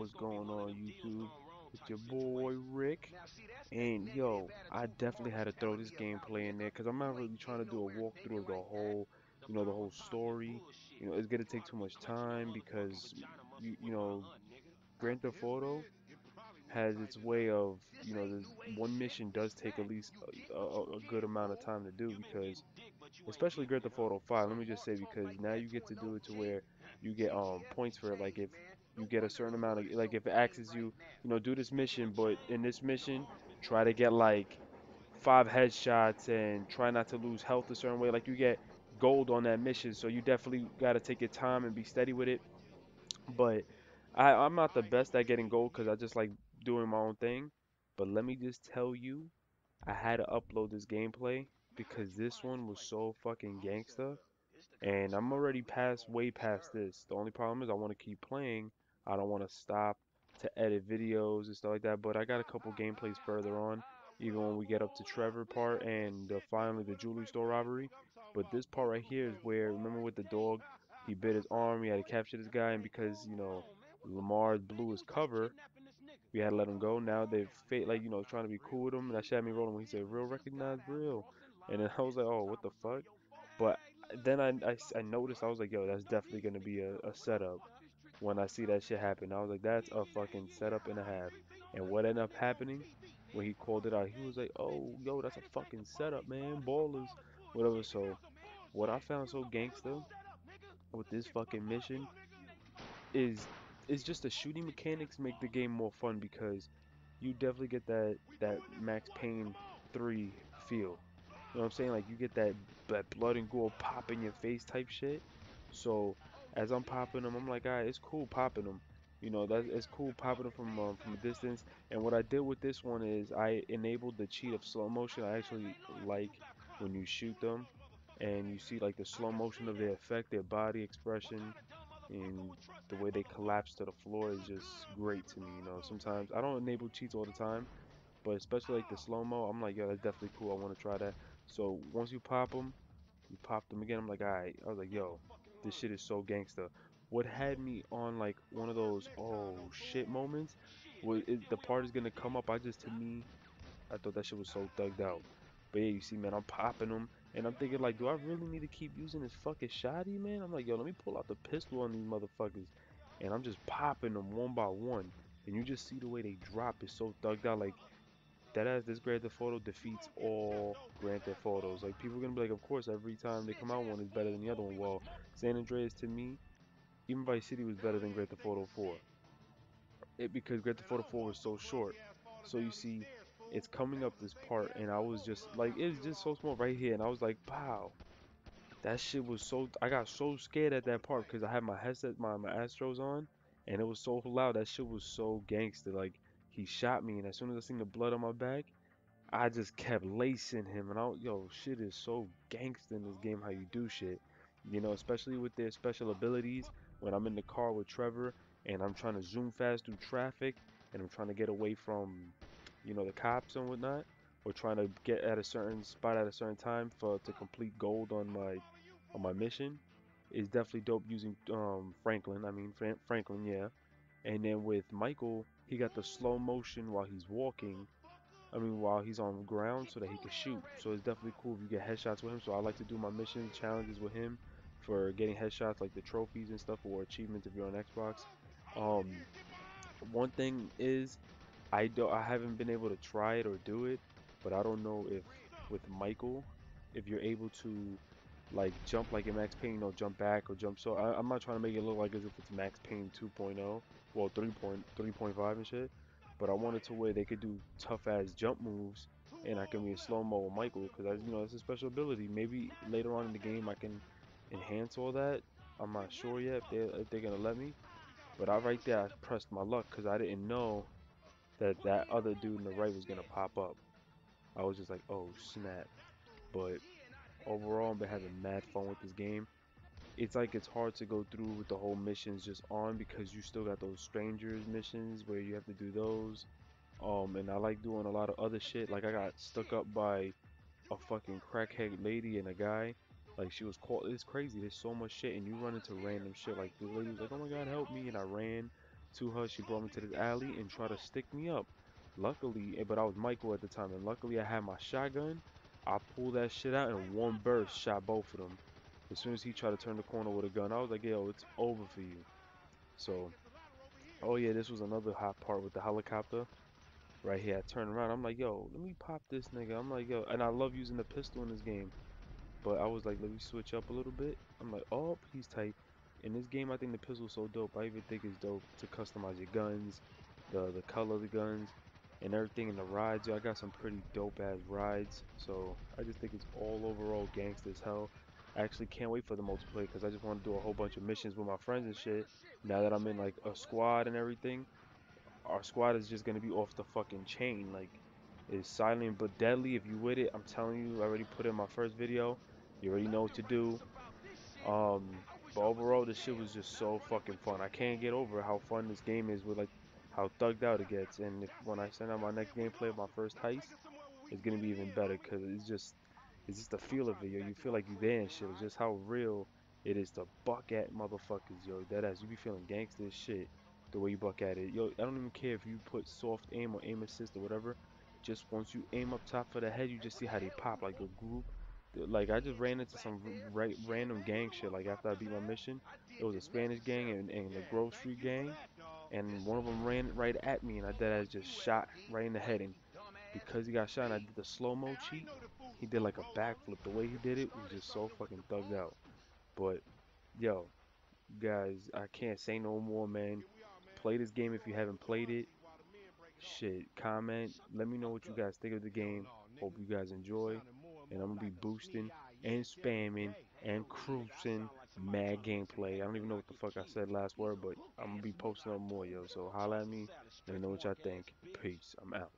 what's going on YouTube? It's your boy Rick, and yo, I definitely had to throw this gameplay in there because I'm not really trying to do a walkthrough of the whole, the whole story. It's gonna take too much time because Grand Theft Auto has its way of, the one mission does take at least a good amount of time to do because especially Grand Theft Auto 5. Let me just say because now you get to do it to where you get points for it. Like if you get a certain amount of like if it asks you, do this mission, but in this mission try to get like 5 headshots and try not to lose health a certain way. Like you get gold on that mission, so you definitely got to take your time and be steady with it. But I'm not the best at getting gold because I just like doing my own thing. But let me just tell you, I had to upload this gameplay because this one was so fucking gangsta. And I'm already way past this. The only problem is I want to keep playing. I don't want to stop to edit videos and stuff like that. But I got a couple gameplays further on, even when we get up to Trevor part and finally the jewelry store robbery. But this part right here is where, remember with the dog, he bit his arm, he had to capture this guy, and because, Lamar blew his cover, we had to let him go. Now they've like, trying to be cool with him. And that shit had me rolling when he said, real recognize real. And then I was like, oh, what the fuck? But then I noticed, I was like, yo, that's definitely going to be a setup when I see that shit happen. I was like, that's a fucking setup and a half. And what ended up happening when he called it out, he was like, oh, yo, that's a fucking setup, man. Ballers, whatever. So, what I found so gangster with this fucking mission is just the shooting mechanics make the game more fun because you definitely get that Max Payne 3 feel. You know what I'm saying? Like you get that blood and gore pop in your face type shit. So as I'm popping them, I'm like, alright, it's cool popping them. That it's cool popping them from a distance. And what I did with this one is I enabled the cheat of slow motion. I actually like when you shoot them and you see like the slow motion of their effect, their body expression, and the way they collapse to the floor is just great to me. Sometimes I don't enable cheats all the time, but especially like the slow mo, I'm like, yo, that's definitely cool. I want to try that. So once you pop them again. I'm like, alright. I was like, yo, this shit is so gangsta. What had me on like one of those oh shit moments was the part is gonna come up. To me, I thought that shit was so thugged out. But yeah, you see, man, I'm popping them, and I'm thinking like, do I really need to keep using this fucking shotty, man? I'm like, yo, let me pull out the pistol on these motherfuckers, and I'm just popping them one by one, and you just see the way they drop is so thugged out, like that ass. This Grand Theft Auto defeats all Grand Theft Autos. Like people are gonna be like, of course, every time they come out, one is better than the other one. Well, San Andreas to me, even Vice City was better than Grand Theft Auto 4. Because Grand Theft Auto 4 was so short. So you see, it's coming up this part, and I was just like, it's just so small right here, and I was like, wow, that shit was so. I got so scared at that part because I had my headset, my Astros on, and it was so loud. That shit was so gangster. Like he shot me, and as soon as I seen the blood on my back, I just kept lacing him, and yo, shit is so gangster in this game how you do shit. Especially with their special abilities. When I'm in the car with Trevor and I'm trying to zoom fast through traffic and I'm trying to get away from, the cops and whatnot, or trying to get at a certain spot at a certain time for to complete gold on my mission, is definitely dope using Franklin. I mean Franklin, yeah. And then with Michael, he got the slow motion while he's walking, while he's on the ground so that he can shoot. So it's definitely cool if you get headshots with him. So I like to do my mission challenges with him for getting headshots like the trophies and stuff or achievements if you're on Xbox. Um, one thing is I haven't been able to try it or do it, but I don't know if with Michael if you're able to like jump like in Max Payne, jump back or jump. So I'm not trying to make it look like as if it's Max Payne 2.0, well 3.5 and shit. But I wanted to where they could do tough ass jump moves, and I can be in slow mo with Michael because that's a special ability. Maybe later on in the game I can enhance all that. I'm not sure yet if they're gonna let me. But right there I pressed my luck because I didn't know that other dude in the right was gonna pop up. I was just like, oh snap. But overall, I've been having mad fun with this game. It's like it's hard to go through with the whole missions just on because you still got those strangers missions where you have to do those. And I like doing a lot of other shit. Like I got stuck up by a fucking crackhead lady and a guy. Like she was caught. It's crazy. There's so much shit, and you run into random shit. Like the lady was like, "Oh my god, help me!" And I ran to her. She brought me to this alley and tried to stick me up. Luckily, but I was Michael at the time, and luckily I had my shotgun. I pulled that shit out and one burst shot both of them. As soon as he tried to turn the corner with a gun, I was like, yo, it's over for you. So, oh yeah, this was another hot part with the helicopter. Right here, I turn around, I'm like, yo, let me pop this nigga. I'm like, yo, and I love using the pistol in this game. But I was like, let me switch up a little bit. I'm like, oh, he's tight. In this game, I think the pistol's so dope. I even think it's dope to customize your guns, the color of the guns, and everything in the rides. Yo, I got some pretty dope ass rides. So I just think it's all overall gangsta as hell. I actually can't wait for the multiplayer because I just want to do a whole bunch of missions with my friends and shit. Now that I'm in like a squad and everything, our squad is just gonna be off the fucking chain. Like, it's silent but deadly. If you with it, I'm telling you, I already put in my first video. You already know what to do. But overall, this shit was just so fucking fun. I can't get over how fun this game is with like how thugged out it gets. And if when I send out my next gameplay of my first heist, it's gonna be even better because it's just the feel of it, yo. You feel like you there and shit. It's just how real it is to buck at motherfuckers, yo. That ass, you be feeling gangster as shit the way you buck at it, yo. I don't even care if you put soft aim or aim assist or whatever. Just once you aim up top for the head, you just see how they pop like a group. Like I just ran into some random gang shit. Like after I beat my mission, it was a Spanish gang and a Grove Street gang, and one of them ran right at me, and I dead ass just shot right in the head. And because he got shot and I did the slow-mo cheat, he did like a backflip. The way he did it was just so fucking thugged out. But yo, guys, I can't say no more, man. Play this game if you haven't played it. Shit, comment. Let me know what you guys think of the game. Hope you guys enjoy. And I'm gonna be boosting and spamming and cruising mad gameplay. I don't even know what the fuck I said last word, but I'm gonna be posting up more, yo. So holla at me. Let me know what y'all think. Peace. I'm out.